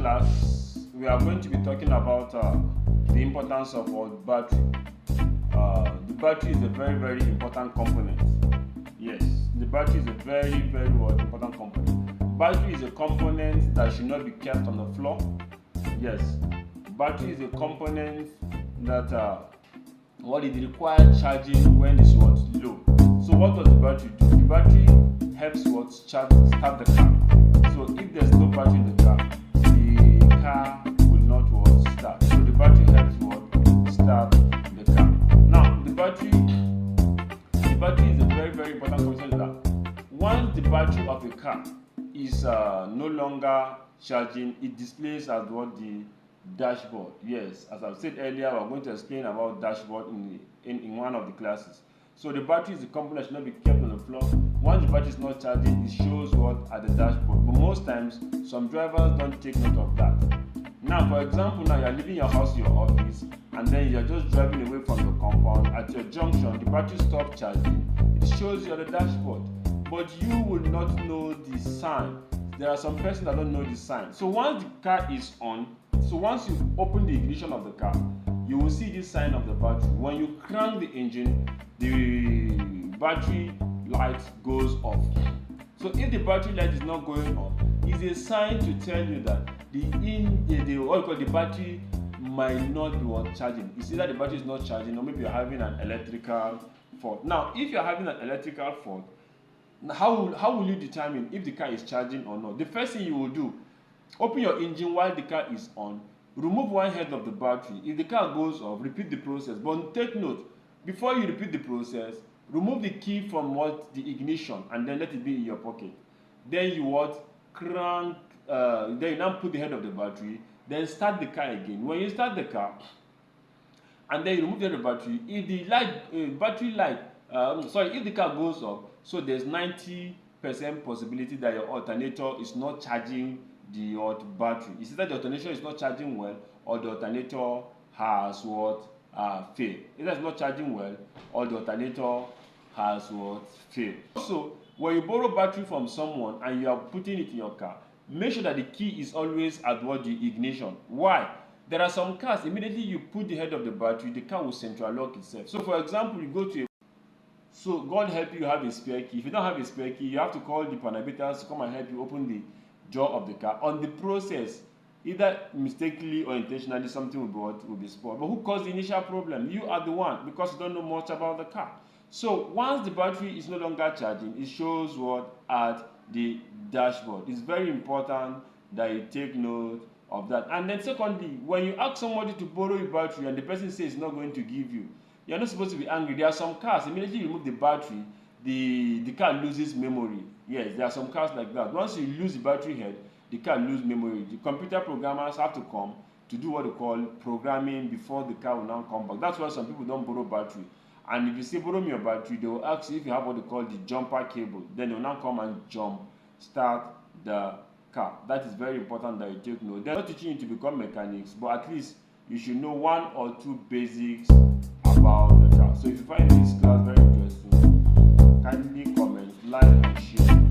class, we are going to be talking about the importance of battery. The battery is a very, very important component. Yes, the battery is a very, very important component. Battery is a component that should not be kept on the floor. Yes, battery is a component that it requires charging when it's low. So what does the battery do? The battery helps start the car. So if there's no battery in the car will not start. So the battery helps start the car. Now the battery is a very, very important component. That once the battery of a car is no longer charging, it displays as the dashboard. Yes, as I've said earlier, we're going to explain about dashboard in one of the classes. So the battery is a component that should not be kept on the floor. Once the battery is not charging, it shows at the dashboard. But most times, some drivers don't take note of that. Now, for example, now you're leaving your house to your office, and then you're just driving away from your compound. At your junction, the battery stops charging. It shows you on the dashboard, but you will not know the sign. There are some persons that don't know the sign. So once the car is on, so once you open the ignition of the car, you will see this sign of the battery. When you crank the engine, the battery light goes off. So if the battery light is not going off, it's a sign to tell you that the battery might not be charging. It's either the battery is not charging, or maybe you're having an electrical fault. Now, if you're having an electrical fault, how will you determine if the car is charging or not? The first thing you will do, open your engine while the car is on, remove one head of the battery. If the car goes off, repeat the process. But take note, before you repeat the process, remove the key from the ignition and then let it be in your pocket. Then you crank, then you now put the head of the battery, then start the car again. When you start the car, and then you remove the head of the battery, if the if the car goes off, so there's 90% possibility that your alternator is not charging the battery. It's either the alternator is not charging well, or the alternator has failed. Either it's not charging well, or the alternator has failed. So when you borrow battery from someone and you are putting it in your car, make sure that the key is always at the ignition. Why? There are some cars, immediately you put the head of the battery, the car will central lock itself. So for example, you go to so God help you have a spare key. If you don't have a spare key, you have to call the panabitas to come and help you open the door of the car. On the process, either mistakenly or intentionally, something will be spoiled. But who caused the initial problem? You are the one, because you don't know much about the car. So once the battery is no longer charging, it shows at the dashboard. It's very important that you take note of that. And then secondly, when you ask somebody to borrow your battery and the person says it's not going to give you, you're not supposed to be angry. There are some cars, immediately you remove the battery, the car loses memory. Yes, there are some cars like that. Once you lose the battery head, the car loses memory. The computer programmers have to come to do what they call programming before the car will now come back. That's why some people don't borrow battery. And if you say borrow me your battery, they will ask you if you have what they call the jumper cable. Then they will now come and start the car. That is very important that you take note. They're not teaching you to become mechanics, but at least you should know one or two basics about the car. So if you find this class very interesting, kindly comment, like, and share.